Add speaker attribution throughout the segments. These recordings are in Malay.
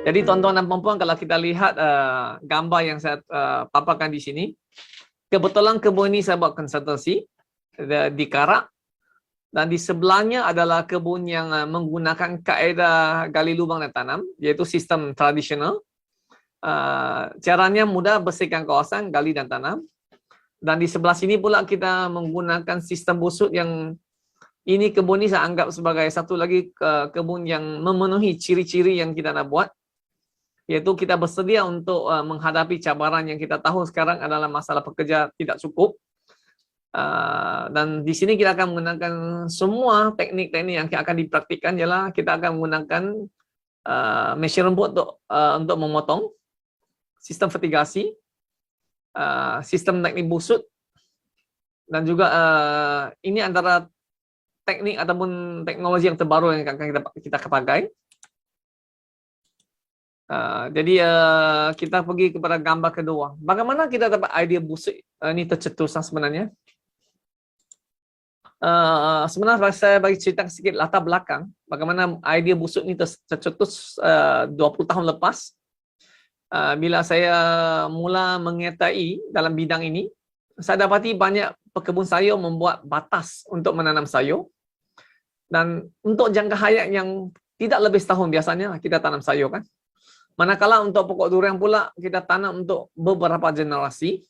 Speaker 1: Jadi tuan-tuan dan puan-puan, kalau kita lihat gambar yang saya paparkan di sini, kebetulan kebun ini saya buat konsultasi di Karak, dan di sebelahnya adalah kebun yang menggunakan kaedah gali lubang dan tanam, iaitu sistem tradisional. Caranya mudah, bersihkan kawasan, gali dan tanam. Dan di sebelah sini pula kita menggunakan sistem busuk yang ini kebun ini saya anggap sebagai satu lagi kebun yang memenuhi ciri-ciri yang kita nak buat, iaitu kita bersedia untuk menghadapi cabaran yang kita tahu sekarang adalah masalah pekerja tidak cukup. Dan di sini kita akan menggunakan semua teknik-teknik yang akan dipraktikkan, ialah kita akan menggunakan mesin rumput untuk memotong, sistem fertigasi, sistem teknik busut, dan juga ini antara teknik ataupun teknologi yang terbaru yang akan kita pakai. Jadi kita pergi kepada gambar kedua. Bagaimana kita dapat idea busuk ini tercetus sebenarnya? Sebenarnya saya bagi cerita sedikit latar belakang bagaimana idea busuk ini tercetus 20 tahun lepas. Bila saya mula menyertai dalam bidang ini, saya dapati banyak pekebun sayur membuat batas untuk menanam sayur. Dan untuk jangka hayat yang tidak lebih setahun biasanya kita tanam sayur kan. Manakala untuk pokok durian pula kita tanam untuk beberapa generasi.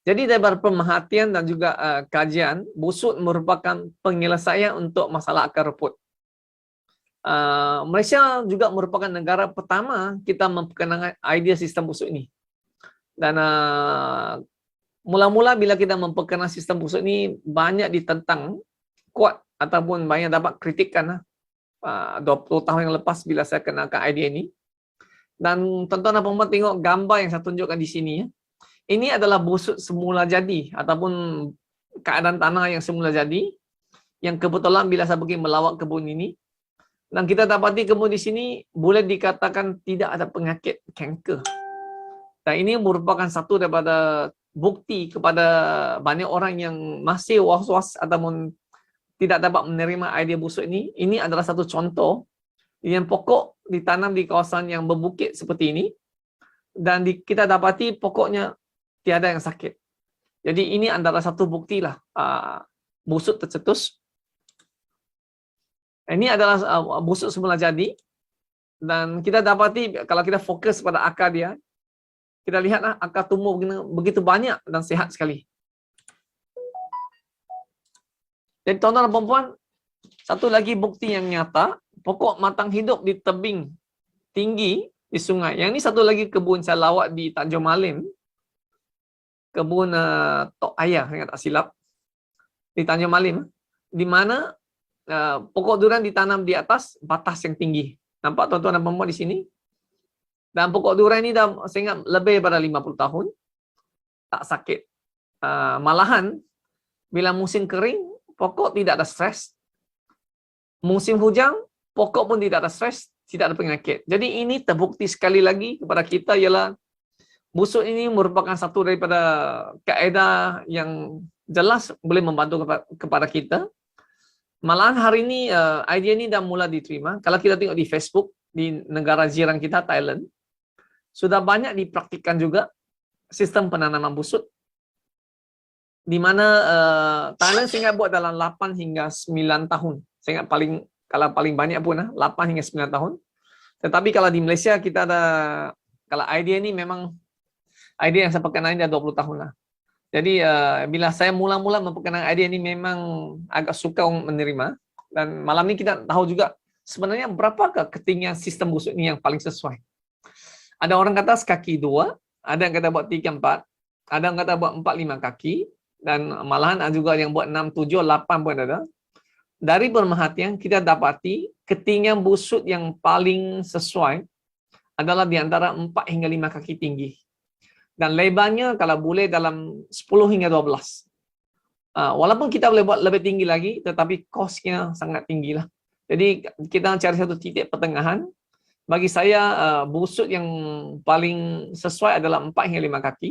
Speaker 1: Jadi daripada pemerhatian dan juga kajian, busuk merupakan penyelesaian untuk masalah akar rumput. Malaysia juga merupakan negara pertama kita memperkenalkan idea sistem busuk ini. Dan mula-mula bila kita memperkenalkan sistem busuk ini, banyak ditentang kuat ataupun banyak dapat kritikan 20 tahun yang lepas bila saya kenalkan idea ini. Dan tuan-tuan dan puan-puan tengok gambar yang saya tunjukkan di sini ya. Ini adalah busuk semula jadi ataupun keadaan tanah yang semula jadi, yang kebetulan bila saya pergi melawat kebun ini, dan kita dapati kebun di sini boleh dikatakan tidak ada penyakit kanker. Dan ini merupakan satu daripada bukti kepada banyak orang yang masih was-was ataupun tidak dapat menerima idea busuk ini. Ini adalah satu contoh yang pokok ditanam di kawasan yang berbukit seperti ini, dan kita dapati pokoknya tiada yang sakit. Jadi ini adalah satu bukti lah busuk tercetus. Ini adalah busuk semula jadi, dan kita dapati kalau kita fokus pada akar dia, kita lihatlah akar tumbuh begitu banyak dan sehat sekali. Jadi tuan-tuan dan puan-puan, satu lagi bukti yang nyata, pokok matang hidup di tebing tinggi di sungai. Yang ini satu lagi kebun saya lawat di Tanjung Malim. Kebun Tok Ayah, saya tak silap. Di Tanjung Malim. Di mana pokok durian ditanam di atas batas yang tinggi. Nampak tuan-tuan dan puan-puan di sini? Dan pokok durian ini dah saya ingat lebih daripada 50 tahun. Tak sakit. Malahan, bila musim kering, pokok tidak ada stres. Musim hujan, pokok pun tidak ada stres, tidak ada penyakit. Jadi ini terbukti sekali lagi kepada kita ialah busuk ini merupakan satu daripada kaedah yang jelas boleh membantu kepada kita. Malahan hari ini idea ini dah mula diterima. Kalau kita tengok di Facebook, di negara jiran kita, Thailand, sudah banyak dipraktikkan juga sistem penanaman busuk. Di mana Thailand saya ingat buat dalam 8 hingga 9 tahun. Saya ingat kalau paling banyak pun 8 hingga 9 tahun. Tetapi kalau di Malaysia kita ada, kalau idea ini memang idea yang saya perkenalkan dah 20 tahun lah. Jadi bila saya mula-mula memperkenalkan idea ini memang agak sukar menerima. Dan malam ni kita tahu juga sebenarnya berapakah ketinggian sistem busuk ini yang paling sesuai. Ada orang kata sekaki 2, ada yang kata buat 3-4, ada yang kata buat 4-5 kaki, dan malahan ada juga yang buat 6-7-8 pun ada. Dari pemerhatian kita dapati ketinggian busuk yang paling sesuai adalah di antara 4 hingga 5 kaki tinggi. Dan lebarnya kalau boleh dalam 10 hingga 12. Walaupun kita boleh buat lebih tinggi lagi, tetapi kosnya sangat tinggi lah. Jadi kita cari satu titik pertengahan. Bagi saya busuk yang paling sesuai adalah 4 hingga 5 kaki.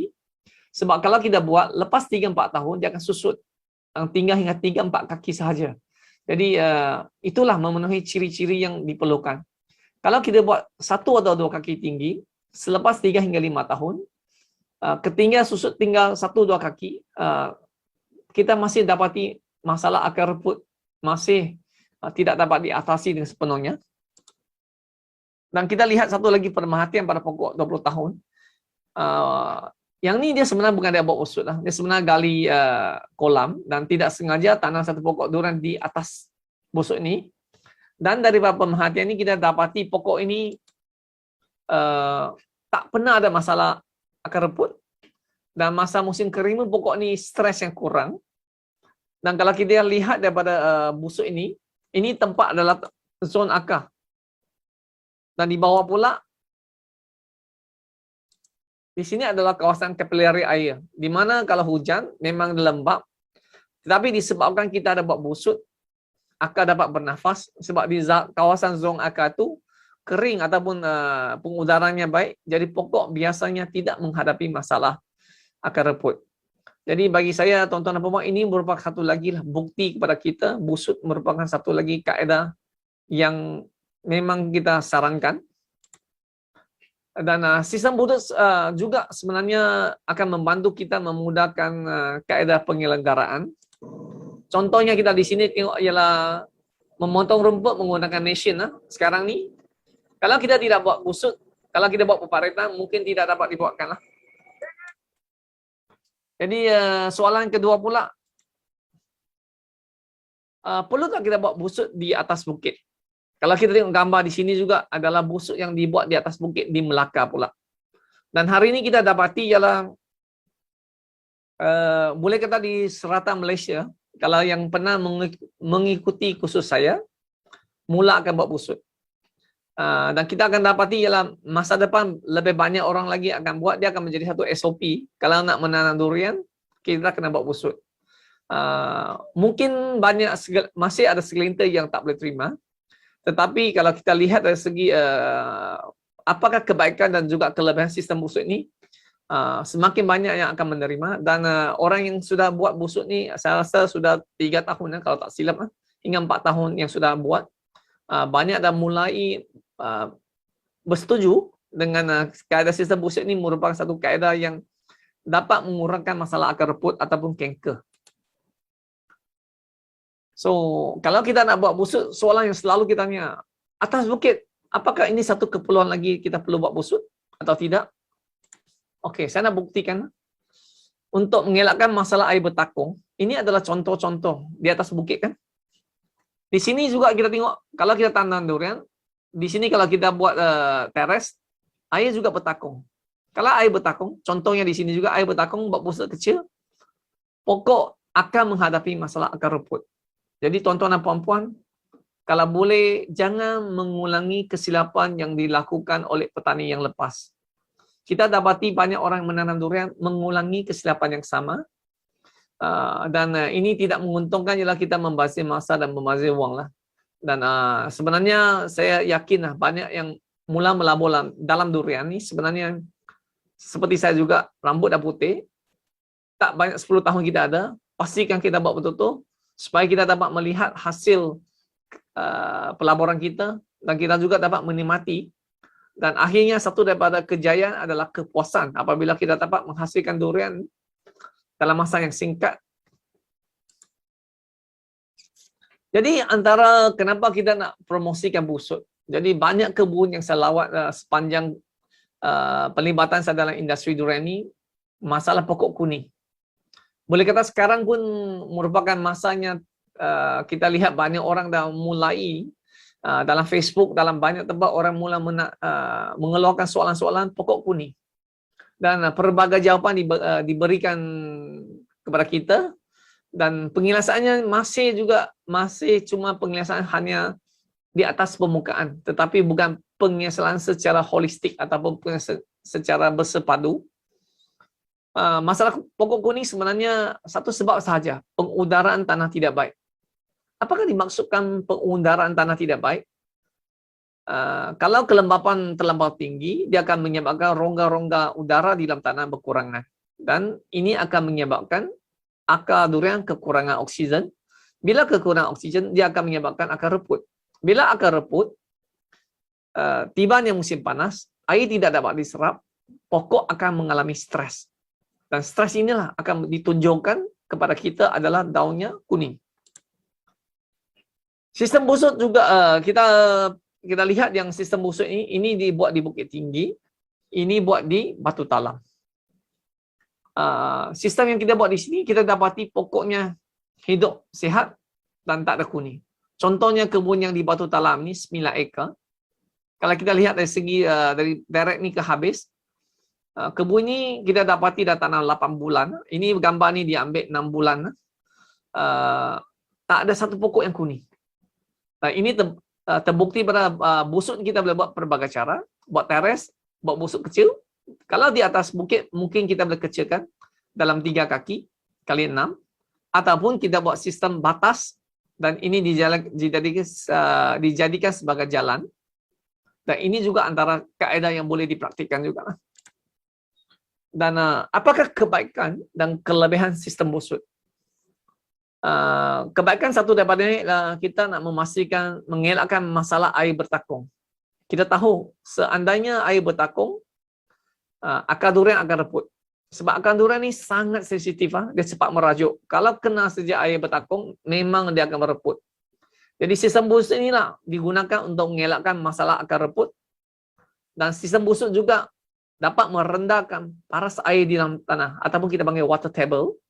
Speaker 1: Sebab kalau kita buat lepas 3-4 tahun dia akan susut. Tinggal hingga 3-4 kaki sahaja. Jadi itulah memenuhi ciri-ciri yang diperlukan. Kalau kita buat 1 atau 2 kaki tinggi, selepas 3 hingga 5 tahun, ketinggian susut tinggal 1-2 kaki, kita masih dapati masalah akar rumput masih tidak dapat diatasi dengan sepenuhnya. Dan kita lihat satu lagi pemerhatian pada pokok 20 tahun. Yang ni dia sebenarnya bukan dia buat usut lah. Dia sebenarnya gali kolam dan tidak sengaja tanam satu pokok durian di atas busuk ini. Dan daripada pemerhatian ini kita dapati pokok ini tak pernah ada masalah akar rumput. Dan masa musim kering pun pokok ini stres yang kurang. Dan kalau kita lihat daripada busuk ini tempat adalah zon akar. Dan di bawah pula, di sini adalah kawasan kapilari air. Di mana kalau hujan, memang lembab. Tetapi disebabkan kita ada buat busut, akar dapat bernafas. Sebab di kawasan zon akar itu, kering ataupun pengudaranya baik. Jadi pokok biasanya tidak menghadapi masalah akar rumput. Jadi bagi saya, tuan-tuan dan puan-puan, ini merupakan satu lagi lah bukti kepada kita, busut merupakan satu lagi kaedah yang memang kita sarankan. Dan sistem busut juga sebenarnya akan membantu kita memudahkan kaedah penyelenggaraan. Contohnya kita di sini tengok ialah memotong rumput menggunakan mesin. Sekarang ni, kalau kita tidak buat busut, kalau kita buat peparetan, mungkin tidak dapat dibuatkan lah. Jadi soalan kedua pula, perlu tak kita buat busut di atas bukit? Kalau kita tengok gambar di sini juga adalah busuk yang dibuat di atas bukit di Melaka pula. Dan hari ini kita dapati ialah boleh kata di selatan Malaysia, kalau yang pernah mengikuti kursus saya, mula akan buat busut. Dan kita akan dapati ialah masa depan lebih banyak orang lagi akan buat, dia akan menjadi satu SOP. Kalau nak menanam durian, kita kena buat busut. Mungkin banyak masih ada segelintir yang tak boleh terima. Tetapi kalau kita lihat dari segi apakah kebaikan dan juga kelebihan sistem busut ini, semakin banyak yang akan menerima. Dan orang yang sudah buat busut ni, saya rasa sudah 3 tahun kalau tak silap, hingga 4 tahun yang sudah buat, banyak dah mulai bersetuju dengan kaedah sistem busut ini merupakan satu kaedah yang dapat mengurangkan masalah akar rumput ataupun kanker. So, kalau kita nak buat busut, soalan yang selalu kita tanya, atas bukit, apakah ini satu keperluan lagi kita perlu buat busut atau tidak? Okey, saya nak buktikan. Untuk mengelakkan masalah air bertakung, ini adalah contoh-contoh di atas bukit kan. Di sini juga kita tengok, kalau kita tanam durian, di sini kalau kita buat teres, air juga bertakung. Kalau air bertakung, contohnya di sini juga air bertakung buat busut kecil, pokok akan menghadapi masalah akar rumput. Jadi tuan-tuan dan puan-puan, kalau boleh jangan mengulangi kesilapan yang dilakukan oleh petani yang lepas. Kita dapati banyak orang menanam durian mengulangi kesilapan yang sama. Dan ini tidak menguntungkan ialah kita membazir masa dan membazir wang lah. Dan sebenarnya saya yakin lah banyak yang mula melabur dalam durian ni sebenarnya seperti saya juga, rambut dah putih, tak banyak 10 tahun kita ada, pastikan kita buat betul-betul supaya kita dapat melihat hasil pelaburan kita dan kita juga dapat menikmati. Dan akhirnya satu daripada kejayaan adalah kepuasan apabila kita dapat menghasilkan durian dalam masa yang singkat. Jadi antara kenapa kita nak promosikan busut, jadi banyak kebun yang saya lawat sepanjang pelibatan saya dalam industri durian ni, masalah pokok kuning. Boleh kata sekarang pun merupakan masanya kita lihat banyak orang dah mulai dalam Facebook, dalam banyak tempat orang mula mengeluarkan soalan-soalan pokok kuning. Dan pelbagai jawapan diberikan kepada kita dan penjelasannya masih cuma penjelasan hanya di atas permukaan, tetapi bukan penjelasan secara holistik ataupun secara bersepadu. Masalah pokok kuning sebenarnya satu sebab sahaja, pengudaraan tanah tidak baik. Apakah dimaksudkan pengudaraan tanah tidak baik? Kalau kelembapan terlampau tinggi, dia akan menyebabkan rongga-rongga udara di dalam tanah berkurangan. Dan ini akan menyebabkan akar durian kekurangan oksigen. Bila kekurangan oksigen, dia akan menyebabkan akar reput. Bila akar reput, tibanya musim panas, air tidak dapat diserap, pokok akan mengalami stres. Dan stres inilah akan ditunjukkan kepada kita adalah daunnya kuning. Sistem busuk juga kita lihat yang sistem busuk ini dibuat di Bukit Tinggi, ini buat di Batu Talam. Sistem yang kita buat di sini, kita dapati pokoknya hidup sihat dan tak ada kuning. Contohnya kebun yang di Batu Talam ni 9 ekar. Kalau kita lihat dari segi dari direct ni ke habis, kebun ni kita dapati dah tanam 8 bulan. Ini gambar ni diambil 6 bulan. Tak ada satu pokok yang kuning. Ini terbukti pada busuk kita boleh buat pelbagai cara. Buat teres, buat busuk kecil. Kalau di atas bukit, mungkin kita boleh kecilkan dalam 3 kaki kali 6. Ataupun kita buat sistem batas dan ini dijadikan sebagai jalan. Dan ini juga antara kaedah yang boleh dipraktikkan juga. Dan apakah kebaikan dan kelebihan sistem busuk? Kebaikan satu daripada ini kita nak memastikan mengelakkan masalah air bertakung. Kita tahu seandainya air bertakung, akar durian akan reput. Sebab akar durian ni sangat sensitif, dia cepat merajuk. Kalau kena sejak air bertakung, memang dia akan mereput. Jadi sistem busuk inilah digunakan untuk mengelakkan masalah akar reput. Dan sistem busuk juga dapat merendahkan paras air di dalam tanah ataupun kita panggil water table.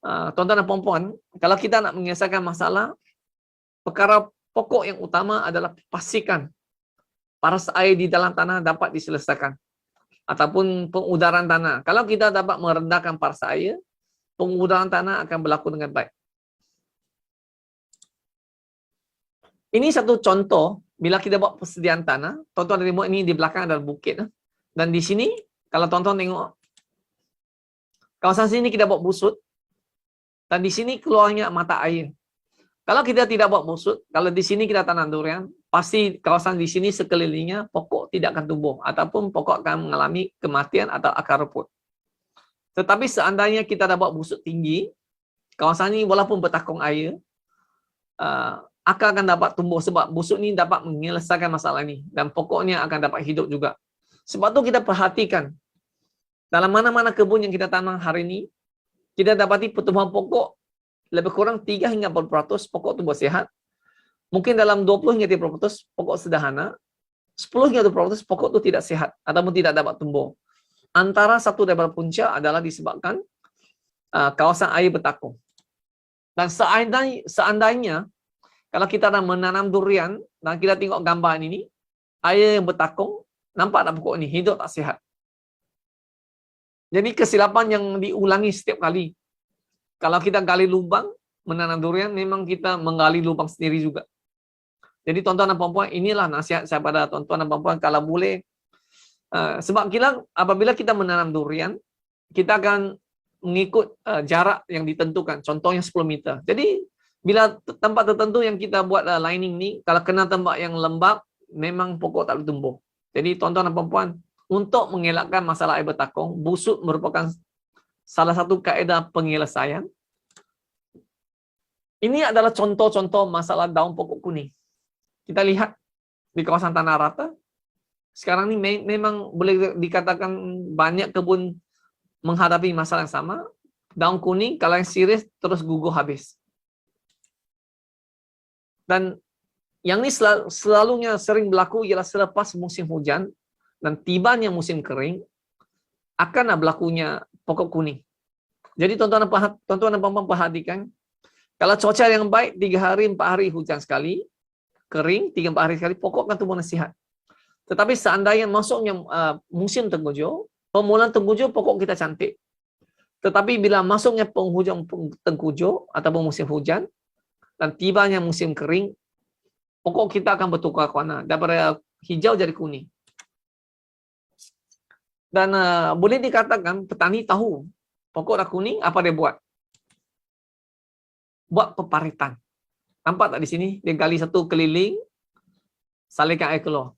Speaker 1: Tuan-tuan dan puan-puan, kalau kita nak menyelesaikan masalah, perkara pokok yang utama adalah pastikan paras air di dalam tanah dapat diselesaikan. Ataupun pengudaran tanah. Kalau kita dapat merendahkan paras air, pengudaran tanah akan berlaku dengan baik. Ini satu contoh bila kita buat persediaan tanah. Tuan-tuan dan puan, ini di belakang adalah bukit. Dan di sini, kalau tuan-tuan tengok, kawasan sini kita buat busut. Dan di sini keluarnya mata air. Kalau kita tidak buat busut, kalau di sini kita tanam durian, pasti kawasan di sini sekelilingnya pokok tidak akan tumbuh. Ataupun pokok akan mengalami kematian atau akar reput. Tetapi seandainya kita dah buat busut tinggi, kawasan ini walaupun bertakung air, akar akan dapat tumbuh sebab busuk ni dapat menyelesaikan masalah ini dan pokoknya akan dapat hidup juga. Sebab tu kita perhatikan dalam mana-mana kebun yang kita tanam hari ini, kita dapati pertumbuhan pokok lebih kurang 3 hingga 4% pokok tumbuh sihat. Mungkin dalam 20 hingga 30% pokok sederhana, 10 hingga 20% pokok itu tidak sehat ataupun tidak dapat tumbuh. Antara satu daripada punca adalah disebabkan kawasan air bertakung. Dan seandainya kalau kita nak menanam durian dan kita tengok gambar ini, air yang bertakung, nampak tak pokok ini hidup tak sihat. Jadi kesilapan yang diulangi setiap kali. Kalau kita gali lubang menanam durian, memang kita menggali lubang sendiri juga. Jadi tuan-tuan dan puan-puan, inilah nasihat saya pada tuan-tuan dan puan-puan, kalau boleh. Sebab apabila kita menanam durian, kita akan mengikut jarak yang ditentukan. Contohnya 10 meter. Jadi bila tempat tertentu yang kita buat lining ni, kalau kena tempat yang lembab, memang pokok tak boleh tumbuh. Jadi tuan-tuan dan puan-puan, untuk mengelakkan masalah air bertakung, busuk merupakan salah satu kaedah penyelesaian. Ini adalah contoh-contoh masalah daun pokok kuning. Kita lihat di kawasan tanah rata, sekarang ini memang boleh dikatakan banyak kebun menghadapi masalah yang sama. Daun kuning, kalau yang serius, terus gugur habis. Dan yang ini selalunya sering berlaku ialah selepas musim hujan dan tibanya musim kering, akan berlakunya pokok kuning. Jadi tuan-tuan dan puan-puan perhatikan, kalau cuaca yang baik 3 hari, 4 hari hujan sekali, kering 3-4 hari sekali, pokok akan tumbuh sihat. Tetapi seandainya masuknya musim tengkujuh, permulaan tengkujuh pokok kita cantik. Tetapi bila masuknya penghujung tengkujuh ataupun musim hujan dan tibanya musim kering, pokok kita akan bertukar warna daripada hijau jadi kuning. Dan boleh dikatakan petani tahu pokok dah kuning, apa dia buat? Buat peparitan. Nampak tak di sini? Dia gali satu keliling, salurkan air keluar.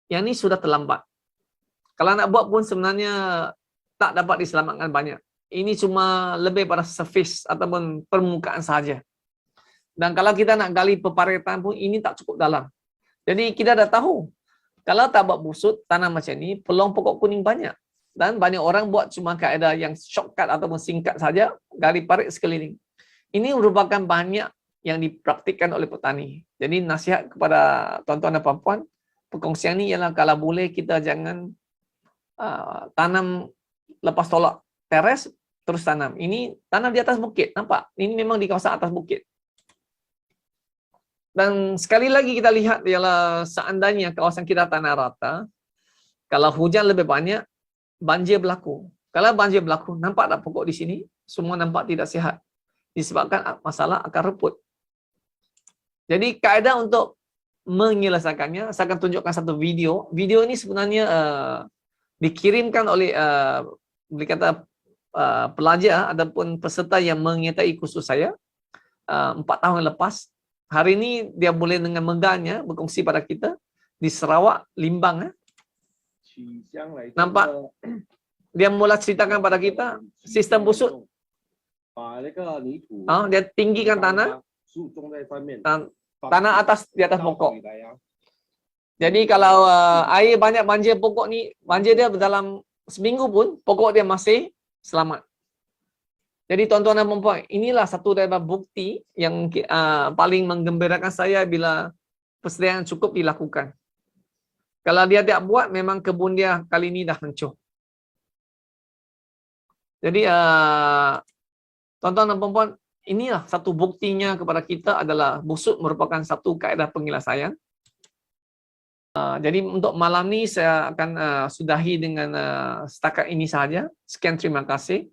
Speaker 1: Yang ni sudah terlambat. Kalau nak buat pun sebenarnya tak dapat diselamatkan banyak. Ini cuma lebih pada surface ataupun permukaan sahaja. Dan kalau kita nak gali peparitan pun, ini tak cukup dalam. Jadi kita dah tahu, kalau tak buat busut, tanam macam ni, peluang pokok kuning banyak. Dan banyak orang buat cuma kaedah yang shortcut ataupun singkat saja, gali parit sekeliling. Ini merupakan banyak yang dipraktikkan oleh petani. Jadi nasihat kepada tuan-tuan dan puan-puan, perkongsian ni ialah kalau boleh kita jangan tanam lepas tolak teres, terus tanam. Ini tanam di atas bukit, nampak? Ini memang di kawasan atas bukit. Dan sekali lagi kita lihat ialah seandainya kawasan kita tanah rata, kalau hujan lebih banyak, banjir berlaku. Kalau banjir berlaku, nampak tak pokok di sini? Semua nampak tidak sihat. Disebabkan masalah akar rumput. Jadi kaedah untuk menyelesaikannya, saya akan tunjukkan satu video. Video ini sebenarnya dikirimkan oleh pelajar ataupun peserta yang menyertai kursus saya 4 tahun lepas. Hari ini dia boleh dengan megahnya berkongsi pada kita di Sarawak, Limbang. Nampak? Dia mula ceritakan pada kita sistem busut. Dia tinggikan tanah, tanah atas di atas pokok. Jadi kalau air banyak banjir pokok ni, banjir dia dalam seminggu pun pokok dia masih selamat. Jadi tuan-tuan dan puan-puan, inilah satu daripada bukti yang paling menggembirakan saya bila persediaan cukup dilakukan. Kalau dia tidak buat, memang kebun dia kali ini dah hancur. Jadi tuan-tuan dan puan-puan, inilah satu buktinya kepada kita adalah busut merupakan satu kaedah penyelesaian. Jadi untuk malam ni saya akan sudahi dengan setakat ini sahaja. Sekian, terima kasih.